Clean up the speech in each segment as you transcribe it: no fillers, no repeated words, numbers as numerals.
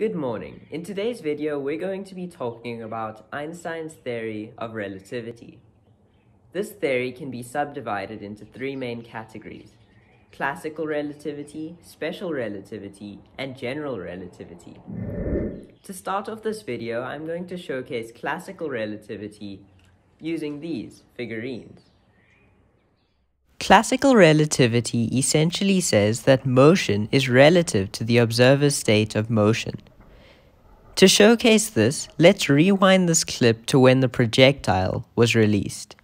Good morning. In today's video, we're going to be talking about Einstein's theory of relativity. This theory can be subdivided into three main categories: classical relativity, special relativity, and general relativity. To start off this video, I'm going to showcase classical relativity using these figurines. Classical relativity essentially says that motion is relative to the observer's state of motion. To showcase this, let's rewind this clip to when the projectile was released.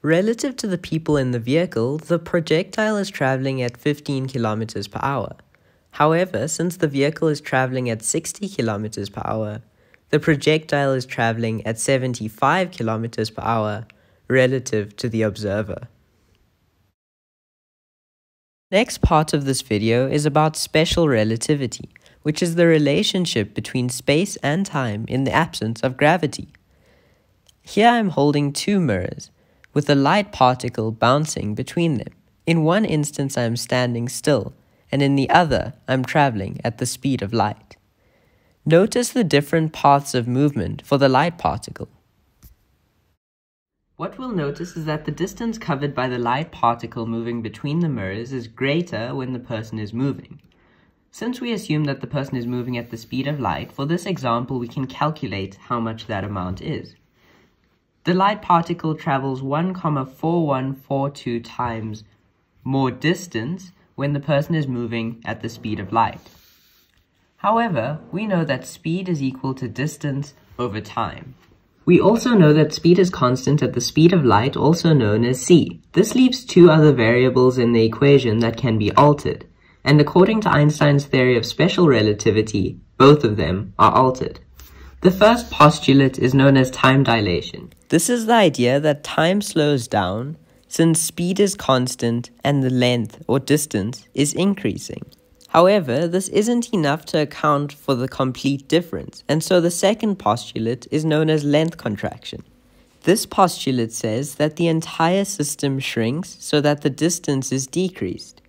Relative to the people in the vehicle, the projectile is traveling at 15 kilometers per hour. However, since the vehicle is traveling at 60 kilometers per hour, the projectile is traveling at 75 kilometers per hour relative to the observer. Next part of this video is about special relativity, which is the relationship between space and time in the absence of gravity. Here I'm holding two mirrors, with a light particle bouncing between them. In one instance I'm standing still, and in the other I'm traveling at the speed of light. Notice the different paths of movement for the light particle. What we'll notice is that the distance covered by the light particle moving between the mirrors is greater when the person is moving. Since we assume that the person is moving at the speed of light, for this example we can calculate how much that amount is. The light particle travels 1,4142 times more distance when the person is moving at the speed of light. However, we know that speed is equal to distance over time. We also know that speed is constant at the speed of light, also known as c. This leaves two other variables in the equation that can be altered, and according to Einstein's theory of special relativity, both of them are altered. The first postulate is known as time dilation. This is the idea that time slows down since speed is constant and the length or distance is increasing. However, this isn't enough to account for the complete difference, and so the second postulate is known as length contraction. This postulate says that the entire system shrinks so that the distance is decreased.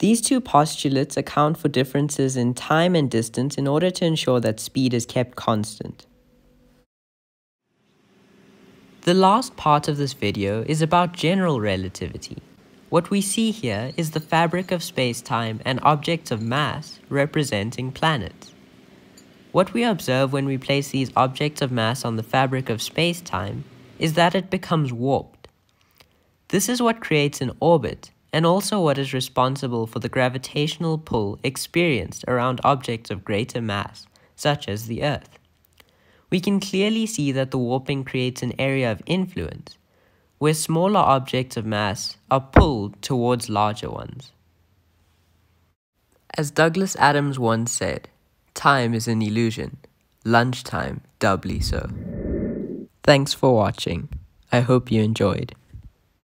These two postulates account for differences in time and distance in order to ensure that speed is kept constant. The last part of this video is about general relativity. What we see here is the fabric of space-time and objects of mass representing planets. What we observe when we place these objects of mass on the fabric of space-time is that it becomes warped. This is what creates an orbit, and also what is responsible for the gravitational pull experienced around objects of greater mass, such as the Earth. We can clearly see that the warping creates an area of influence, where smaller objects of mass are pulled towards larger ones. As Douglas Adams once said, time is an illusion, lunchtime doubly so. Thanks for watching. I hope you enjoyed.